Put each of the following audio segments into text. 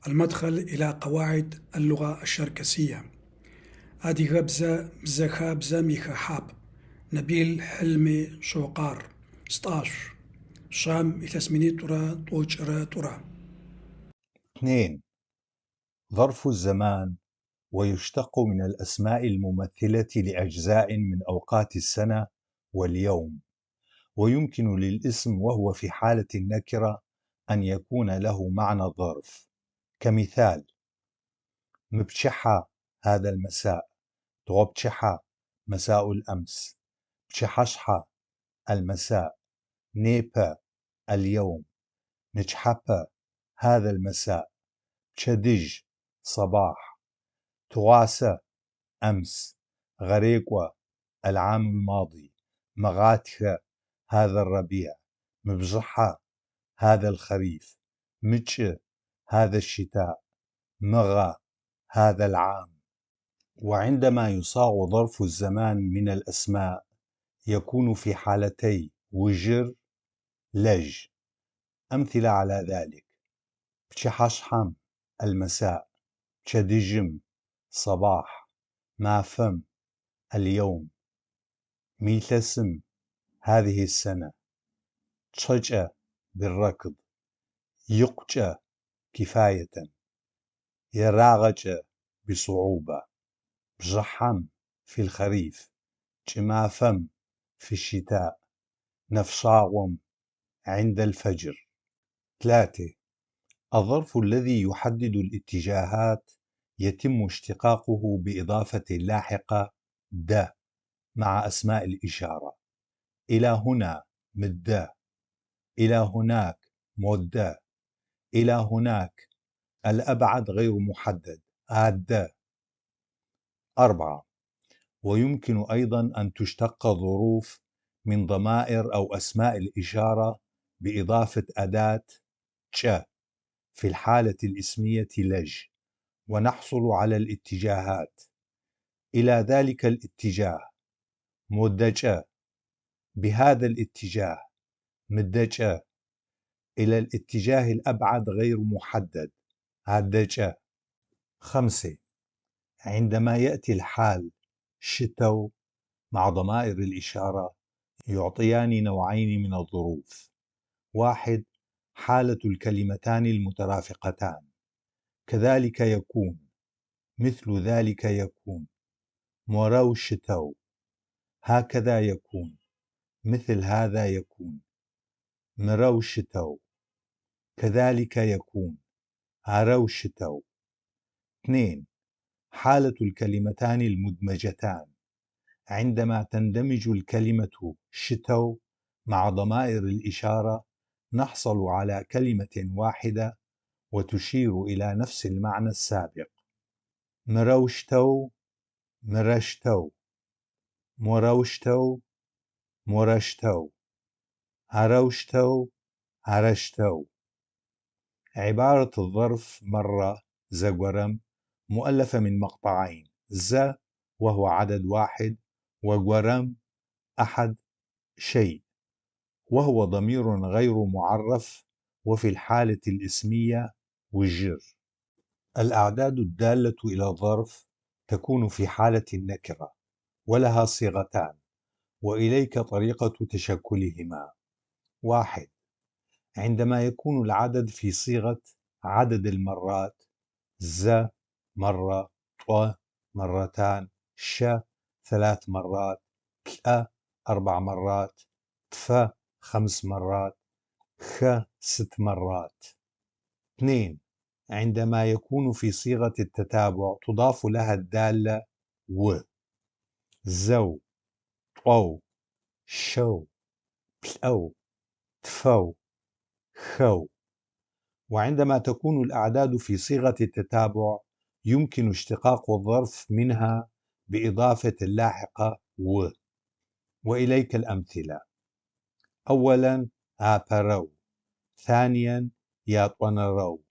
المدخل إلى قواعد اللغة الشركسية. هذه غبزة بزخا بزا ميخا حاب نبيل حلمي شوقار 16 شام إتسميني ترى طوجرة ترى. 2. ظرف الزمان، ويشتق من الأسماء الممثلة لأجزاء من أوقات السنة واليوم، ويمكن للاسم وهو في حالة النكرة أن يكون له معنى الظرف. كمثال: مبشحة هذا المساء، تغبشحة مساء الأمس، بشحشحة المساء، نيبا اليوم، نجحبة هذا المساء، بشدج صباح، تغاسة أمس، غريقوة العام الماضي، مغاتخة هذا الربيع، مبجحة هذا الخريف، متش هذا الشتاء، مغى هذا العام. وعندما يصاغ ظرف الزمان من الأسماء يكون في حالتي وجر لج. أمثلة على ذلك: بشحشحم المساء، بشدجم صباح، مافم اليوم، ميلسم هذه السنة، تشجأ بالركض، يقجأ كفاية، يراغج بصعوبة، بجحم في الخريف، جمافم في الشتاء، نفشاغم عند الفجر. 3. الظرف الذي يحدد الاتجاهات يتم اشتقاقه بإضافة لاحقة د مع أسماء الإشارة. إلى هنا مد، إلى هناك مد، إلى هناك الأبعد غير محدد آد. 4. ويمكن أيضا أن تشتق ظروف من ضمائر أو أسماء الإشارة بإضافة أداة ج في الحالة الإسمية لج، ونحصل على الاتجاهات: إلى ذلك الاتجاه مدج، بهذا الاتجاه مدج، إلى الاتجاه الأبعد غير محدد هدج. 5. عندما يأتي الحال شتو مع ضمائر الإشارة يعطيان نوعين من الظروف: 1. حالة الكلمتان المترافقتان، كذلك يكون، مثل ذلك يكون، مورو شتو، هكذا يكون، مثل هذا يكون، مرو شتو، كذلك يكون، هرو شتو. 2. حالة الكلمتان المدمجتان، عندما تندمج الكلمة شتو مع ضمائر الإشارة نحصل على كلمة واحدة وتشير إلى نفس المعنى السابق: مروشتو مرشتو، مروشتو مرشتو، هروشتو هرشتو. عبارة الظرف مرة زغورم مؤلفة من مقطعين: ز وهو عدد واحد، وغورم أحد شيء وهو ضمير غير معرف، وفي الحالة الإسمية وجر. الأعداد الدالة إلى الظرف تكون في حالة النكرة ولها صيغتان، وإليك طريقة تشكلهما. 1. عندما يكون العدد في صيغة عدد المرات: ز مرة، طو مرتان، ش 3 مرات، تلأ 4 مرات، تف 5 مرات، خ 6 مرات. 2. عندما يكون في صيغة التتابع تضاف لها الدالة و: زو، طو، شو، تلأو، تفو، خو. وعندما تكون الأعداد في صيغة التتابع يمكن اشتقاق الظرف منها بإضافة اللاحقة و. وإليك الأمثلة: أولا آبرو، ثانيا ياطونرو،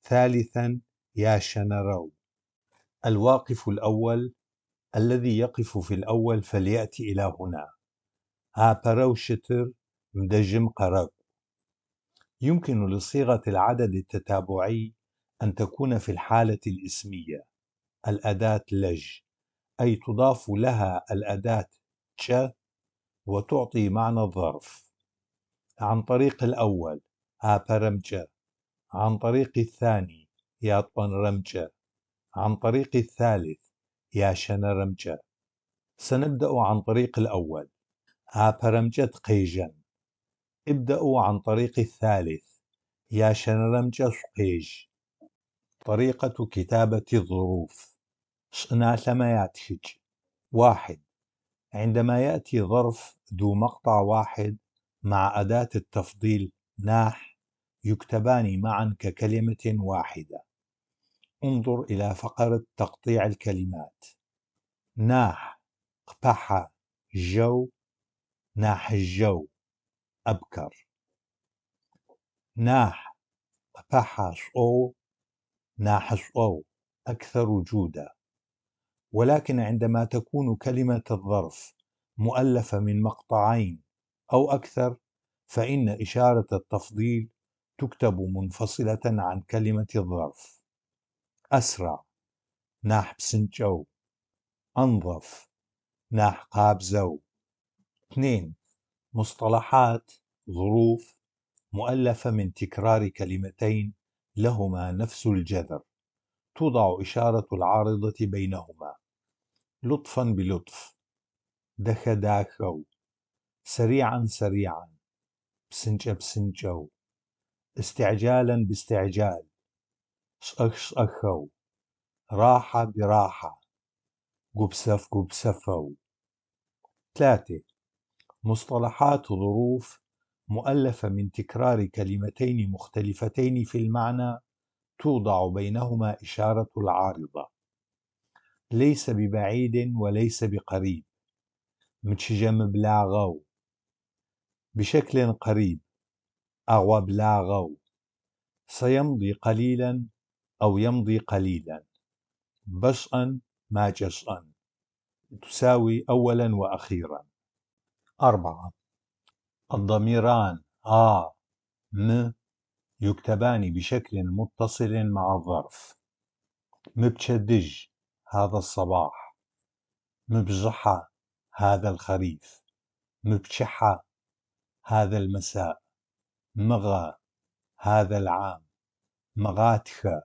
ثالثا ياشنرو. الواقف الأول الذي يقف في الأول فليأتي إلى هنا: آبرو شتر مدجم قرق. يمكن لصيغة العدد التتابعي أن تكون في الحالة الإسمية الأداة لج، أي تضاف لها الأداة ج وتعطي معنى الظرف. عن طريق الأول آبرمجة، عن طريق الثاني ياطنرمجة، عن طريق الثالث ياشنرمجة. سنبدأ عن طريق الأول آبرمجة قيجن. ابدأوا عن طريق الثالث ياشنرمجة قيج. طريقة كتابة الظروف شنا لما ياتشج. 1. عندما يأتي ظرف ذو مقطع واحد مع أداة التفضيل ناح يكتبان معا ككلمة واحدة. انظر إلى فقرة تقطيع الكلمات. ناح قبحة جو، ناح الجو أبكر. ناح قبحة صو، ناح صو أكثر وجودا. ولكن عندما تكون كلمة الظرف مؤلفة من مقطعين أو أكثر فإن إشارة التفضيل تكتب منفصلة عن كلمة الظرف. أسرع ناح بسنجو، أنظف ناح قابزو. 2. مصطلحات ظروف مؤلفة من تكرار كلمتين لهما نفس الجذر، توضع إشارة العارضة بينهما. لطفا بلطف، دخداخو، سريعا سريعا، بسنجة بسنجو، استعجالا باستعجال، شأخ شأخو، راحة براحة، قبسف قبسفو. 3. مصطلحات ظروف مؤلفة من تكرار كلمتين مختلفتين في المعنى توضع بينهما إشارة العارضة. ليس ببعيد وليس بقريب، متشجم بلاغو، بشكل قريب، أغوى بلاغو، سيمضي قليلا أو يمضي قليلا، بشأا ما جشأا، تساوي أولا وأخيرا. 4. الضميران م يكتبان بشكل متصل مع الظرف. مبتشدج هذا الصباح، مبجحة هذا الخريف، مبشحة هذا المساء، مغى هذا العام، مغاتخة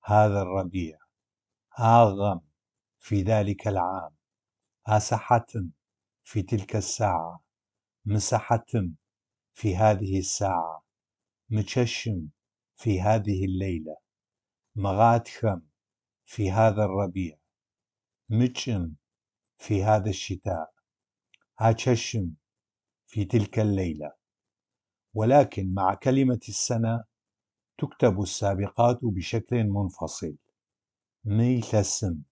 هذا الربيع، آغم في ذلك العام، آسحتم في تلك الساعة، مسحتم في هذه الساعة، متششم في هذه الليلة، مغاتخم في هذا الربيع، متشم في هذا الشتاء، هاتششم في تلك الليلة. ولكن مع كلمة السنة تكتب السابقات بشكل منفصل. ميلسم